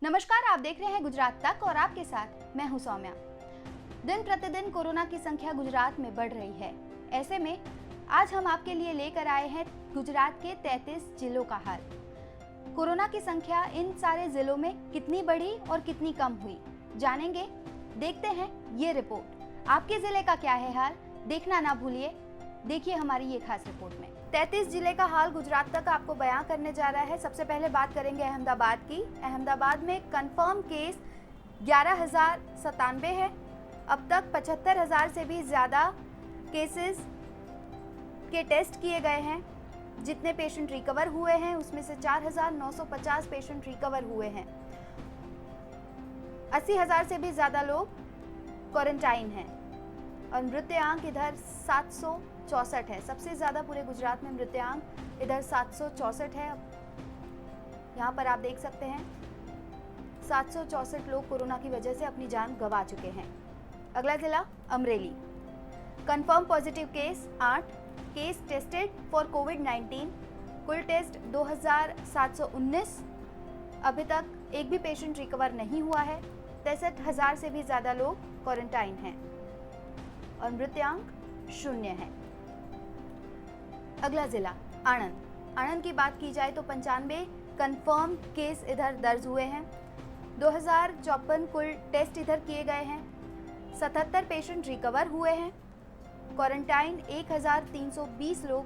नमस्कार, आप देख रहे हैं गुजरात तक और आपके साथ मैं हूं सौम्या। दिन प्रतिदिन कोरोना की संख्या गुजरात में बढ़ रही है। ऐसे में आज हम आपके लिए लेकर आए हैं गुजरात के 33 जिलों का हाल। कोरोना की संख्या इन सारे जिलों में कितनी बढ़ी और कितनी कम हुई, जानेंगे। देखते हैं ये रिपोर्ट। आपके जिले का क्या है हाल, देखना ना भूलिए। देखिए हमारी ये खास रिपोर्ट में 33 जिले का हाल गुजरात तक आपको बयां करने जा रहा है। सबसे पहले बात करेंगे अहमदाबाद की। अहमदाबाद में कंफर्म केस 11,097 है। अब तक 75,000 से भी ज़्यादा केसेस के टेस्ट किए गए हैं। जितने पेशेंट रिकवर हुए हैं उसमें से 4,950 पेशेंट रिकवर हुए हैं। 80,000 से भी ज़्यादा लोग क्वारंटाइन हैं और मृत्युआंक इधर 764 है। सबसे ज़्यादा पूरे गुजरात में मृत्युआंक इधर 764 है। यहाँ पर आप देख सकते हैं 764 लोग कोरोना की वजह से अपनी जान गंवा चुके हैं। अगला जिला Amreli. Confirm positive case 8, case tested for कोविड-19, कुल टेस्ट 2,719। अभी तक एक भी पेशेंट रिकवर नहीं हुआ है। 63,000 से भी ज़्यादा लोग क्वारंटाइन हैं और मृत्युआंक 0 है। अगला जिला आणंद। आणंद की बात की जाए तो 95 कंफर्म केस इधर दर्ज हुए हैं। 2,054 कुल टेस्ट इधर किए गए हैं। 77 पेशेंट रिकवर हुए हैं। क्वारंटाइन 1,320 लोग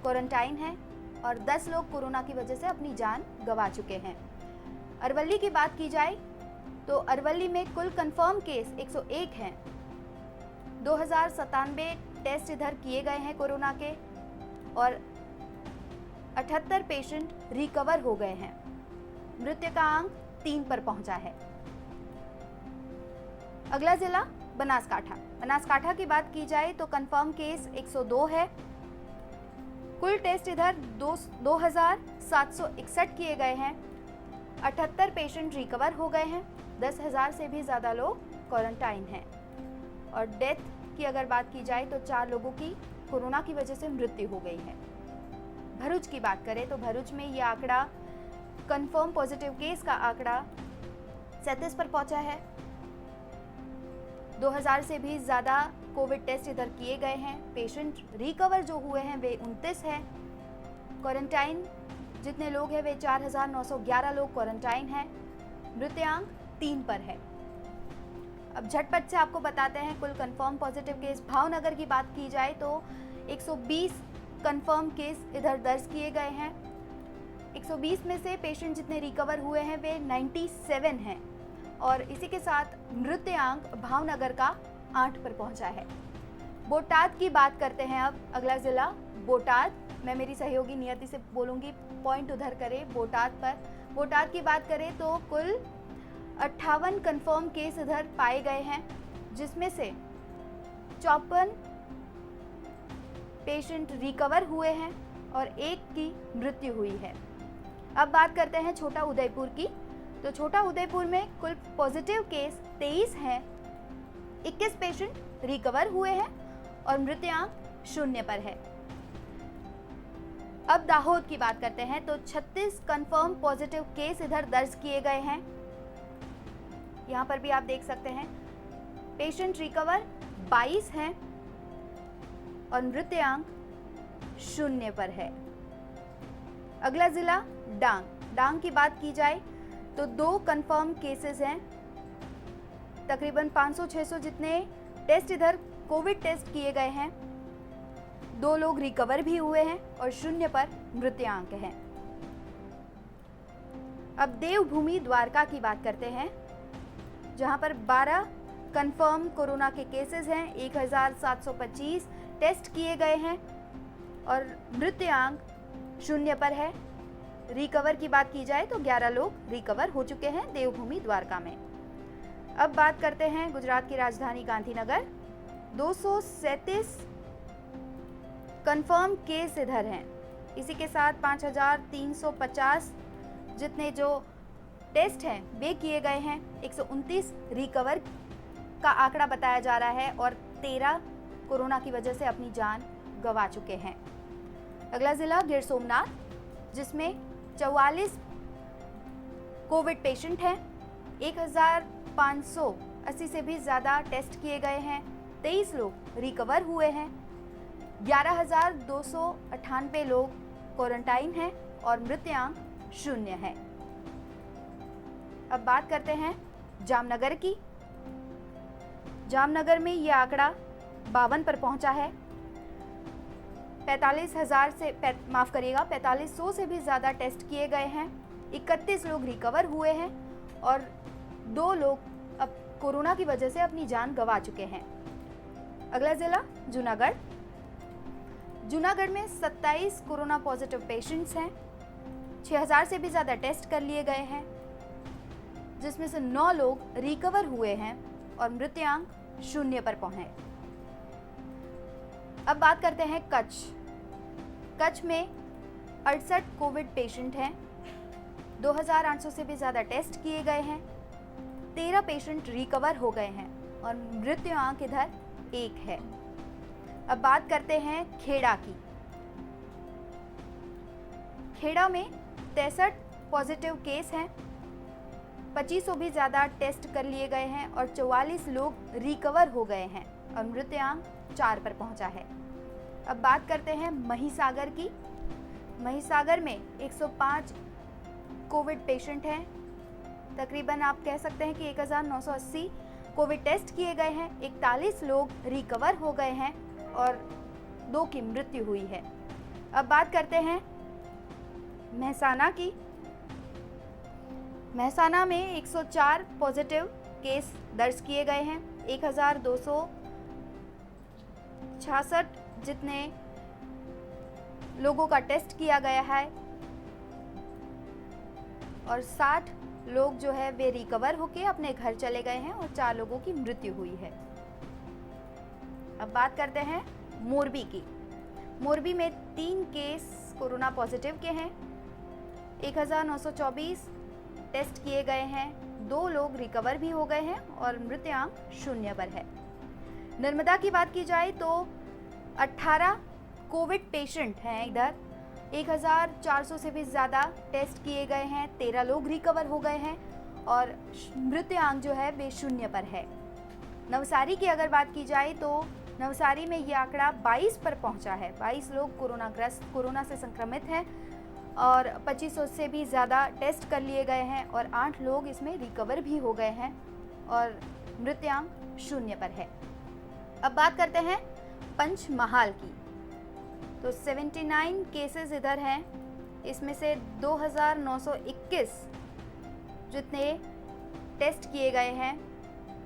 क्वारंटाइन हैं और 10 लोग कोरोना की वजह से अपनी जान गंवा चुके हैं। अरवली की बात की जाए तो अरवली में कुल कंफर्म केस 101 हैं। 2,097 टेस्ट इधर किए गए हैं कोरोना के और 78 पेशेंट रिकवर हो गए हैं। मृत्यु का अंक 3 पर पहुंचा है। अगला जिला बनासकाठा। बनासकाठा की बात की जाए तो कंफर्म केस 102 है। कुल टेस्ट इधर 2,761 किए गए हैं। 78 पेशेंट रिकवर हो गए हैं। 10,000 से भी ज़्यादा लोग क्वारंटाइन हैं और डेथ की अगर बात की जाए तो 4 लोगों की कोरोना की वजह से मृत्यु हो गई है। भरूच की बात करें तो भरूच में ये आंकड़ा कंफर्म पॉजिटिव केस का आंकड़ा 37 पर पहुंचा है। 2,000 से भी ज़्यादा कोविड टेस्ट इधर किए गए हैं। पेशेंट रिकवर जो हुए हैं वे 29 हैं। क्वारंटाइन जितने लोग हैं वे 4,911 लोग क्वारंटाइन हैं। मृत्युआंक 3 पर है। अब झटपट से आपको बताते हैं कुल कंफर्म पॉजिटिव केस। भावनगर की बात की जाए तो 120 कंफर्म केस इधर दर्ज किए गए हैं। 120 में से पेशेंट जितने रिकवर हुए हैं वे 97 हैं और इसी के साथ मृत्युआंक भावनगर का 8 पर पहुंचा है। बोटाद की बात करते हैं अब। अगला जिला बोटाद। मैं मेरी सहयोगी नियति से बोलूँगी पॉइंट उधर करें बोटाद पर। बोटाद की बात करें तो कुल 58 कंफर्म केस इधर पाए गए हैं, जिसमें से 54 पेशेंट रिकवर हुए हैं और 1 की मृत्यु हुई है। अब बात करते हैं छोटा उदयपुर की। तो छोटा उदयपुर में कुल पॉजिटिव केस 23 हैं। 21 पेशेंट रिकवर हुए हैं और मृत्युआंक 0 पर है। अब दाहोद की बात करते हैं तो 36 कंफर्म पॉजिटिव केस इधर दर्ज किए गए हैं। यहाँ पर भी आप देख सकते हैं पेशेंट रिकवर 22 हैं और मृत्युआंक 0 पर है। अगला जिला डांग। डांग की बात की जाए तो 2 कंफर्म केसेस हैं। तकरीबन 500-600 जितने टेस्ट इधर कोविड टेस्ट किए गए हैं। 2 लोग रिकवर भी हुए हैं और 0 पर मृत्युआंक है। अब देवभूमि द्वारका की बात करते हैं, जहां पर 12 कंफर्म कोरोना के केसेस हैं। 1,725 टेस्ट किए गए हैं और मृत्युआंक 0 पर है। रिकवर की बात की जाए तो 11 लोग रिकवर हो चुके हैं देवभूमि द्वारका में। अब बात करते हैं गुजरात की राजधानी गांधीनगर। 237 कंफर्म केस इधर हैं। इसी के साथ 5,350 जितने जो टेस्ट हैं वे किए गए हैं। 129 रिकवर का आंकड़ा बताया जा रहा है और 13 कोरोना की वजह से अपनी जान गंवा चुके हैं। अगला जिला गिर सोमनाथ, जिसमें 44 कोविड पेशेंट हैं। 1580 से भी ज़्यादा टेस्ट किए गए हैं। 23 लोग रिकवर हुए हैं। 11,298 लोग क्वारंटाइन हैं और मृत्युआंक 0 है। अब बात करते हैं जामनगर की। जामनगर में ये आंकड़ा 52 पर पहुंचा है। 4500 से भी ज़्यादा टेस्ट किए गए हैं। 31 लोग रिकवर हुए हैं और 2 लोग अब कोरोना की वजह से अपनी जान गंवा चुके हैं। अगला जिला जूनागढ़। जूनागढ़ में 27 कोरोना पॉजिटिव पेशेंट्स हैं। 6000 से भी ज़्यादा टेस्ट कर लिए गए हैं, जिसमें से 9 लोग रिकवर हुए हैं और मृत्युआंक 0 पर पहुंचे। अब बात करते हैं कच्छ। कच्छ में 68 कोविड पेशेंट हैं। 2800 से भी ज़्यादा टेस्ट किए गए हैं। 13 पेशेंट रिकवर हो गए हैं और मृत्युआंक इधर 1 है। अब बात करते हैं खेड़ा की। खेड़ा में 63 पॉजिटिव केस हैं। 2500 भी ज़्यादा टेस्ट कर लिए गए हैं और 44 लोग रिकवर हो गए हैं और मृत्युआंक 4 पर पहुंचा है। अब बात करते हैं महिसागर की। महिसागर में 105 कोविड पेशेंट हैं। तकरीबन आप कह सकते हैं कि 1980 कोविड टेस्ट किए गए हैं। 41 लोग रिकवर हो गए हैं और 2 की मृत्यु हुई है। अब बात करते हैं मेहसाना की। मेहसाना में 104 पॉजिटिव केस दर्ज किए गए हैं। 1266 जितने लोगों का टेस्ट किया गया है और 60 लोग जो है वे रिकवर होके अपने घर चले गए हैं और 4 लोगों की मृत्यु हुई है। अब बात करते हैं मोरबी की। मोरबी में 3 केस कोरोना पॉजिटिव के हैं। 1924 टेस्ट किए गए हैं। 2 लोग रिकवर भी हो गए हैं और मृत्युआंक 0 पर है। नर्मदा की बात की जाए तो 18 कोविड पेशेंट हैं इधर। 1400 से भी ज़्यादा टेस्ट किए गए हैं। 13 लोग रिकवर हो गए हैं और मृत्युआंक जो है वे 0 पर है। नवसारी की अगर बात की जाए तो नवसारी में ये आंकड़ा 22 पर पहुंचा है। 22 लोग कोरोना से संक्रमित हैं और 2500 से भी ज़्यादा टेस्ट कर लिए गए हैं और 8 लोग इसमें रिकवर भी हो गए हैं और मृत्युआंक 0 पर है। अब बात करते हैं पंचमहाल की। तो 79 केसेस इधर हैं। इसमें से 2921 जितने टेस्ट किए गए हैं।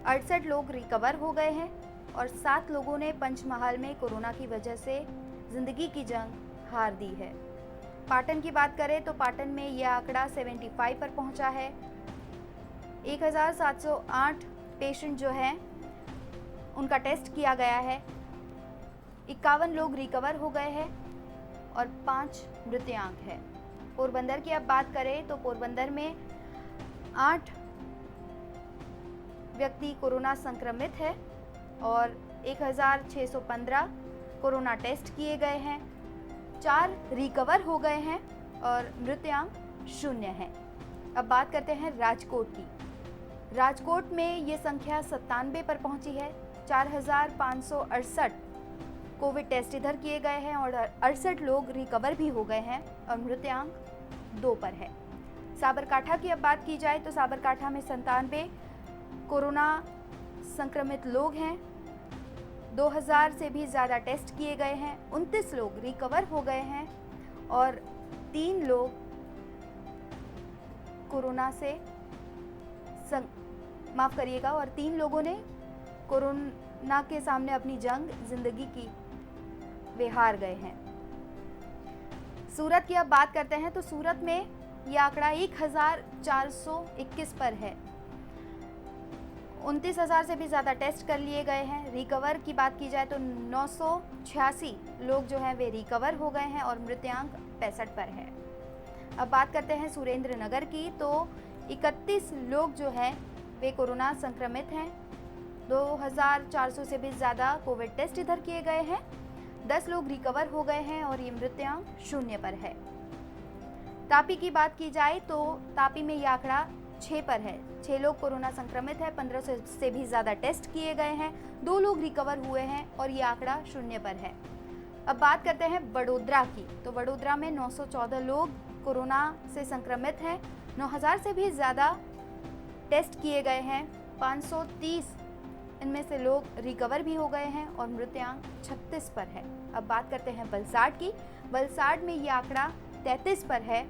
68 लोग रिकवर हो गए हैं और 7 लोगों ने पंचमहाल में कोरोना की वजह से ज़िंदगी की जंग हार दी है। पाटन की बात करें तो पाटन में यह आंकड़ा 75 पर पहुंचा है। 1708 पेशेंट जो हैं उनका टेस्ट किया गया है। 51 लोग रिकवर हो गए हैं और 5 मृत्युआंक है। पोरबंदर की अब बात करें तो पोरबंदर में 8 व्यक्ति कोरोना संक्रमित है और 1615 कोरोना टेस्ट किए गए हैं। 4 रिकवर हो गए हैं और मृत्युआंक 0 है। अब बात करते हैं राजकोट की। राजकोट में ये संख्या 97 पर पहुंची है। 4568 कोविड टेस्ट इधर किए गए हैं और 68 लोग रिकवर भी हो गए हैं और मृत्युआंक 2 पर है। साबरकांठा की अब बात की जाए तो साबरकांठा में 97 कोरोना संक्रमित लोग हैं। 2000 से भी ज़्यादा टेस्ट किए गए हैं। 29 लोग रिकवर हो गए हैं और 3 लोग कोरोना से माफ़ करिएगा और 3 लोगों ने कोरोना के सामने अपनी जंग जिंदगी की वे हार गए हैं। सूरत की अब बात करते हैं तो सूरत में यह आंकड़ा 1421 पर है। 29,000 से भी ज़्यादा टेस्ट कर लिए गए हैं। रिकवर की बात की जाए तो 986 लोग जो हैं वे रिकवर हो गए हैं और मृत्युआंक 65 पर है। अब बात करते हैं सुरेंद्र नगर की तो 31 लोग जो हैं वे कोरोना संक्रमित हैं। 2400 से भी ज़्यादा कोविड टेस्ट इधर किए गए हैं। 10 लोग रिकवर हो गए हैं और ये मृत्युआंक 0 पर है। तापी की बात की जाए तो तापी में ये आंकड़ा 6 पर है। 6 लोग कोरोना संक्रमित है, 1500 से भी ज़्यादा टेस्ट किए गए हैं, 2 लोग रिकवर हुए हैं और ये आंकड़ा 0 पर है। अब बात करते हैं वडोदरा की। तो वडोदरा में 914 लोग कोरोना से संक्रमित हैं, 9000 से भी ज़्यादा टेस्ट किए गए हैं, 530 इनमें से लोग रिकवर भी हो गए हैं और मृत्युआंक 36 पर है। अब बात करते हैं वलसाड की। वलसाड में ये आंकड़ा 33 पर है।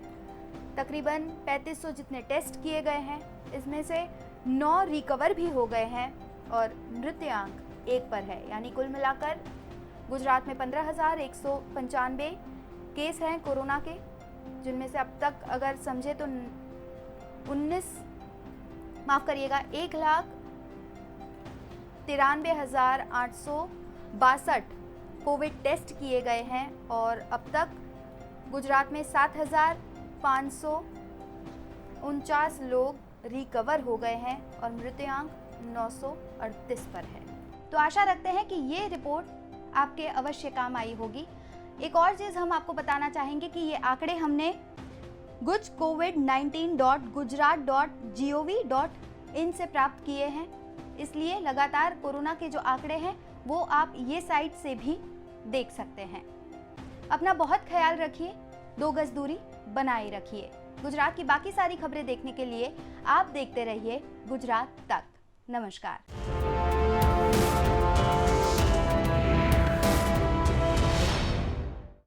तकरीबन 3500 जितने टेस्ट किए गए हैं, इसमें से 9 रिकवर भी हो गए हैं और मृत्युआंक 1 पर है। यानी कुल मिलाकर गुजरात में 15,195 केस हैं कोरोना के, जिनमें से अब तक अगर समझे तो 1,93,862 कोविड टेस्ट किए गए हैं और अब तक गुजरात में 7,549 लोग रिकवर हो गए हैं और मृत्युआंक 938 पर है। तो आशा रखते हैं कि ये रिपोर्ट आपके अवश्य काम आई होगी। एक और चीज़ हम आपको बताना चाहेंगे कि ये आंकड़े हमने guj-covid19.gujarat.gov.in से प्राप्त किए हैं, इसलिए लगातार कोरोना के जो आंकड़े हैं वो आप ये साइट से भी देख सकते हैं। अपना बहुत ख्याल रखिए, 2 गज दूरी बनाए रखिए। गुजरात की बाकी सारी खबरें देखने के लिए आप देखते रहिए गुजरात तक। नमस्कार।